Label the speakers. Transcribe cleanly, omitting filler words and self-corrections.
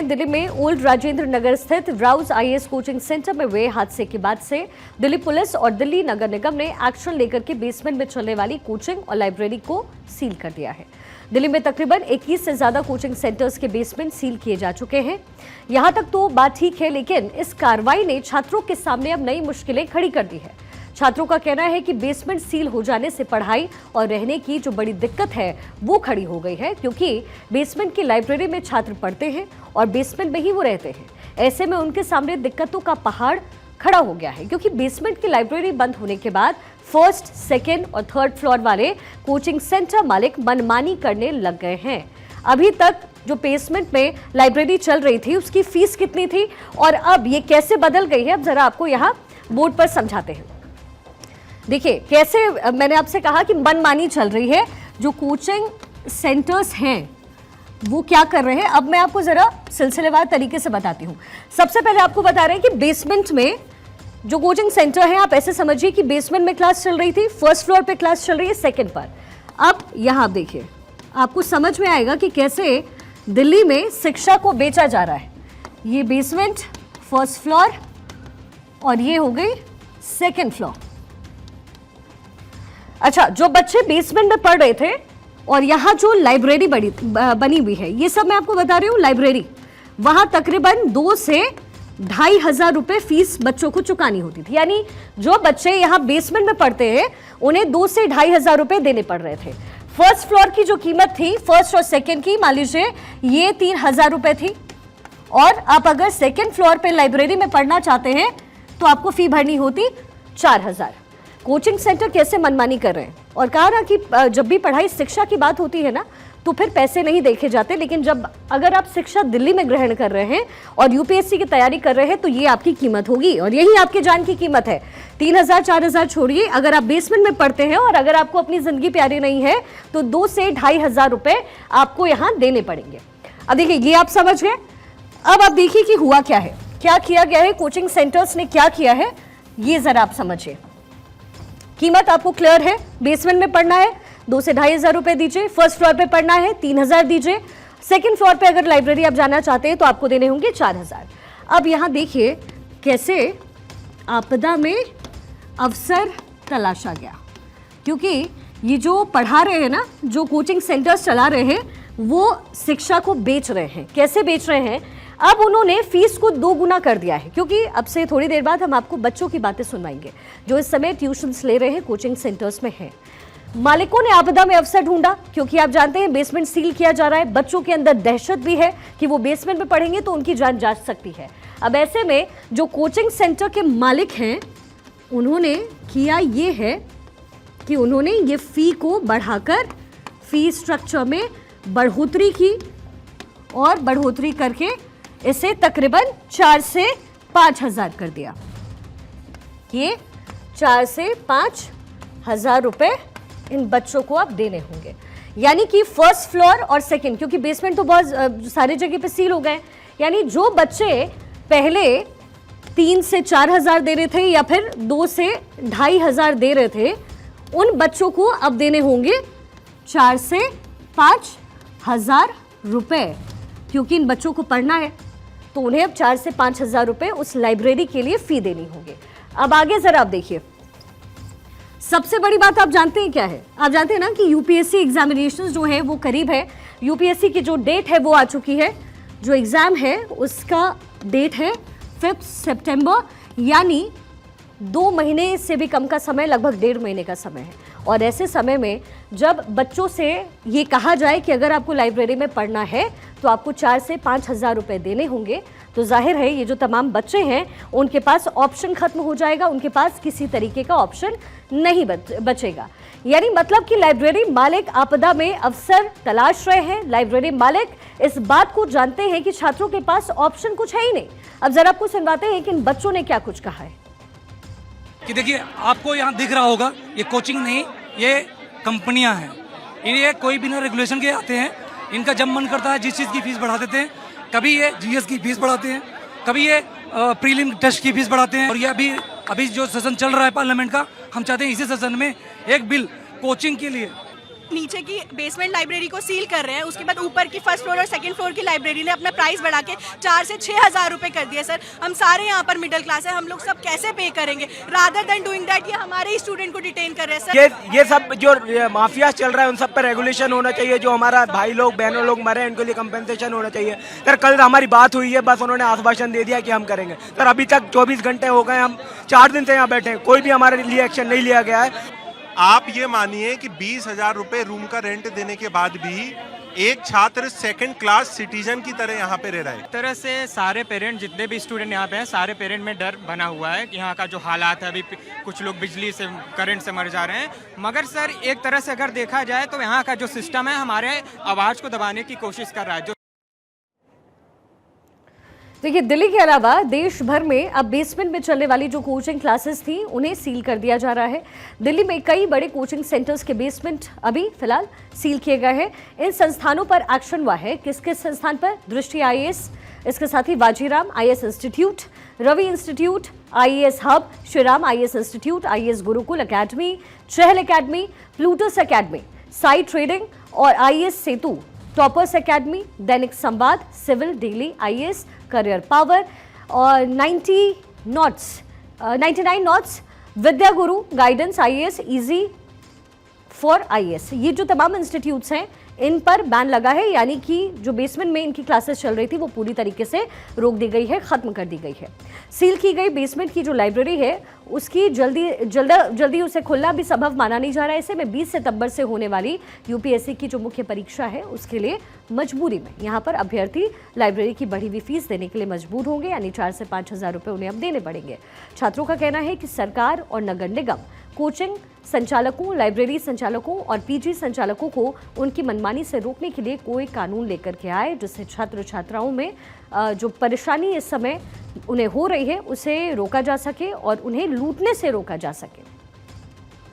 Speaker 1: हैं दिल्ली में ओल्ड राजेंद्र नगर स्थित राउज आईएएस कोचिंग सेंटर में हुए हादसे के बाद से दिल्ली पुलिस और दिल्ली नगर निगम ने एक्शन लेकर के बेसमेंट में चलने वाली कोचिंग और लाइब्रेरी को सील कर दिया है। दिल्ली में तकरीबन 21 से ज्यादा कोचिंग सेंटर्स के बेसमेंट सील किए जा चुके हैं। यहां तक तो बात ठीक है, लेकिन इस कार्रवाई ने छात्रों के सामने अब नई मुश्किलें खड़ी कर दी है। छात्रों का कहना है कि बेसमेंट सील हो जाने से पढ़ाई और रहने की जो बड़ी दिक्कत है वो खड़ी हो गई है, क्योंकि बेसमेंट की लाइब्रेरी में छात्र पढ़ते हैं और बेसमेंट में ही वो रहते हैं। ऐसे में उनके सामने दिक्कतों का पहाड़ खड़ा हो गया है, क्योंकि बेसमेंट की लाइब्रेरी बंद होने के बाद फर्स्ट, सेकेंड और थर्ड फ्लोर वाले कोचिंग सेंटर मालिक मनमानी करने लग गए हैं। अभी तक जो बेसमेंट में लाइब्रेरी चल रही थी उसकी फीस कितनी थी और अब ये कैसे बदल गई है, अब जरा आपको यहाँ बोर्ड पर समझाते हैं। देखिए कैसे मैंने आपसे कहा कि मनमानी चल रही है। जो कोचिंग सेंटर्स हैं वो क्या कर रहे हैं, अब मैं आपको जरा सिलसिलेवार तरीके से बताती हूँ। सबसे पहले आपको बता रहे हैं कि बेसमेंट में जो कोचिंग सेंटर है, आप ऐसे समझिए कि बेसमेंट में क्लास चल रही थी, फर्स्ट फ्लोर पे क्लास चल रही है, सेकंड पर। अब यहाँ आप देखिए, आपको समझ में आएगा कि कैसे दिल्ली में शिक्षा को बेचा जा रहा है। ये बेसमेंट, फर्स्ट फ्लोर और ये हो गई सेकेंड फ्लोर। अच्छा, जो बच्चे बेसमेंट में पढ़ रहे थे और यहाँ जो लाइब्रेरी बनी हुई है, ये सब मैं आपको बता रही हूँ लाइब्रेरी, वहां तकरीबन 2 से 2,500 रुपए फीस बच्चों को चुकानी होती थी। यानी जो बच्चे यहाँ बेसमेंट में पढ़ते हैं उन्हें 2 से 2,500 रुपए देने पड़ रहे थे। फर्स्ट फ्लोर की जो कीमत थी फर्स्ट और सेकेंड की, मान लीजिए ये 3,000 रुपए थी, और आप अगर सेकेंड फ्लोर पे लाइब्रेरी में पढ़ना चाहते हैं तो आपको फी भरनी होती 4,000। कोचिंग सेंटर कैसे मनमानी कर रहे हैं। और कहा ना कि जब भी पढ़ाई शिक्षा की बात होती है ना तो फिर पैसे नहीं देखे जाते, लेकिन जब अगर आप शिक्षा दिल्ली में ग्रहण कर रहे हैं और यूपीएससी की तैयारी कर रहे हैं तो ये आपकी कीमत होगी और यही आपके जान की कीमत है। 3,000 4,000 छोड़िए, अगर आप बेसमेंट में पढ़ते हैं और अगर आपको अपनी जिंदगी प्यारी नहीं है तो 2 से 2,500 रुपए आपको यहाँ देने पड़ेंगे। अब देखिए, ये आप समझ गए। अब आप देखिए कि हुआ क्या है, क्या किया गया है, कोचिंग सेंटर्स ने क्या किया है, ये जरा आप समझिए। कीमत आपको क्लियर है, बेसमेंट में पढ़ना है 2 से 2,500 रुपए दीजिए, फर्स्ट फ्लोर पे पढ़ना है 3,000 दीजिए, सेकंड फ्लोर पे अगर लाइब्रेरी आप जाना चाहते हैं तो आपको देने होंगे 4,000। अब यहाँ देखिए कैसे आपदा में अवसर तलाशा गया, क्योंकि ये जो पढ़ा रहे हैं ना, जो कोचिंग सेंटर्स चला रहे हैं, वो शिक्षा को बेच रहे हैं। कैसे बेच रहे हैं, अब उन्होंने फीस को 2 गुना कर दिया है, क्योंकि अब से थोड़ी देर बाद हम आपको बच्चों की बातें सुनवाएंगे जो इस समय ट्यूशन्स ले रहे हैं, कोचिंग सेंटर्स में हैं। मालिकों ने आपदा में अवसर ढूंढा, क्योंकि आप जानते हैं बेसमेंट सील किया जा रहा है, बच्चों के अंदर दहशत भी है कि वो बेसमेंट में पढ़ेंगे तो उनकी जान जा सकती है। अब ऐसे में जो कोचिंग सेंटर के मालिक हैं उन्होंने किया ये है कि उन्होंने ये फी को बढ़ाकर फी स्ट्रक्चर में बढ़ोतरी की और बढ़ोतरी करके इसे तकरीबन 4 से 5,000 कर दिया। ये 4 से 5,000 रुपए इन बच्चों को अब देने होंगे। यानी कि फर्स्ट फ्लोर और सेकंड, क्योंकि बेसमेंट तो बहुत सारी जगह पे सील हो गए, यानी जो बच्चे पहले 3 से 4,000 दे रहे थे या फिर 2 से 2,500 दे रहे थे, उन बच्चों को अब देने होंगे 4 से 5,000 रुपए, क्योंकि इन बच्चों को पढ़ना है तो उन्हें अब 4 से 5,000 रुपए उस लाइब्रेरी के लिए फी देनी होगी। अब आगे जरा आप देखिए, सबसे बड़ी बात आप जानते हैं क्या है, आप जानते हैं ना कि यूपीएससी एग्जामिनेशंस जो है वो करीब है। यूपीएससी की जो डेट है वो आ चुकी है, जो एग्जाम है उसका डेट है 5 सितंबर, यानी 2 महीने से भी कम का समय, लगभग 1.5 महीने का समय है। और ऐसे समय में जब बच्चों से ये कहा जाए कि अगर आपको लाइब्रेरी में पढ़ना है तो आपको 4 से 5,000 रुपए देने होंगे, तो जाहिर है ये जो तमाम बच्चे हैं उनके पास ऑप्शन खत्म हो जाएगा, उनके पास किसी तरीके का ऑप्शन नहीं बचेगा। यानी मतलब कि लाइब्रेरी मालिक आपदा में अवसर तलाश रहे हैं। लाइब्रेरी मालिक इस बात को जानते हैं कि छात्रों के पास ऑप्शन कुछ है ही नहीं। अब जरा आपको सुनवाते हैं कि इन बच्चों ने क्या कुछ कहा है।
Speaker 2: कि देखिए, आपको यहाँ दिख रहा होगा, ये कोचिंग नहीं, ये कंपनियां हैं। ये कोई बिना रेगुलेशन के आते हैं, इनका जब मन करता है जिस चीज़ की फीस बढ़ा देते हैं। कभी ये जीएस की फीस बढ़ाते हैं, कभी ये प्रीलिम टेस्ट की फीस बढ़ाते हैं। और ये अभी जो सेशन चल रहा है पार्लियामेंट का, हम चाहते हैं इसी सेशन में एक बिल कोचिंग के लिए
Speaker 3: नीचे की बेसमेंट लाइब्रेरी को सील कर रहे हैं, उसके बाद ऊपर की फर्स्ट फ्लोर और सेकंड फ्लोर की लाइब्रेरी ने अपना प्राइस बढ़ा के 4 से 6,000 रुपए कर दिया। सर हम सारे यहाँ पर मिडिल क्लास है, हम लोग सब कैसे पे करेंगे? रादर देन डूइंग दैट ये हमारे ही स्टूडेंट को डिटेन कर रहे हैं सर।
Speaker 4: ये सब जो माफिया चल रहा है उन सब पर रेगुलेशन होना चाहिए। जो हमारा भाई लोग बहनों लोग मरे हैं उनके लिए कंपेंसेशन होना चाहिए। सर कल हमारी बात हुई है, बस उन्होंने आश्वासन दे दिया कि हम करेंगे। सर अभी तक 24 घंटे हो गए, हम 4 दिन से यहाँ बैठे हैं, कोई भी हमारे लिए एक्शन नहीं लिया गया है।
Speaker 5: आप ये मानिए कि 20,000 रुपए रूम का रेंट देने के बाद भी एक छात्र सेकंड क्लास सिटीजन की तरह यहाँ पे रह रहा है।
Speaker 6: एक तरह से सारे पेरेंट जितने भी स्टूडेंट यहाँ पे हैं, सारे पेरेंट में डर बना हुआ है कि यहाँ का जो हालात है, अभी कुछ लोग बिजली से करंट से मर जा रहे हैं। मगर सर एक तरह से अगर देखा जाए तो यहाँ का जो सिस्टम है हमारे आवाज़ को दबाने की कोशिश कर रहा है।
Speaker 1: देखिए दिल्ली के अलावा देश भर में अब बेसमेंट में चलने वाली जो कोचिंग क्लासेस थी उन्हें सील कर दिया जा रहा है। दिल्ली में कई बड़े कोचिंग सेंटर्स के बेसमेंट अभी फिलहाल सील किए गए हैं। इन संस्थानों पर एक्शन हुआ है। किस किस संस्थान पर? दृष्टि IAS, इसके साथ ही Vajiram IAS institute, Ravi institute, IAS hub, Shriram IAS institute, IAS Gurukul academy, Chahal academy, Plutus academy, Sai trading और IAS Setu, toppers academy, Dainik Samvad, civil daily IAS, career power और 99 notes, Vidya Guru, guidance IAS, easy for IAS। ये जो तमाम इंस्टीट्यूट्स हैं इन पर बैन लगा है, यानी कि जो बेसमेंट में इनकी क्लासेस चल रही थी वो पूरी तरीके से रोक दी गई है, खत्म कर दी गई है। सील की गई बेसमेंट की जो लाइब्रेरी है उसकी जल्दी उसे खोलना भी संभव माना नहीं जा रहा है। ऐसे में 20 सितंबर से होने वाली UPSC की जो मुख्य परीक्षा है उसके लिए मजबूरी में यहाँ पर अभ्यर्थी लाइब्रेरी की बढ़ी हुई फीस देने के लिए मजबूर होंगे, यानी 4 से 5,000 रुपये उन्हें अब देने पड़ेंगे। छात्रों का कहना है कि सरकार और नगर निगम कोचिंग संचालकों, लाइब्रेरी संचालकों और PG संचालकों को उनकी मनमानी से रोकने के लिए कोई कानून लेकर के आए, जिससे छात्र छात्राओं में जो परेशानी इस समय उन्हें हो रही है उसे रोका जा सके और उन्हें लूटने से रोका जा सके।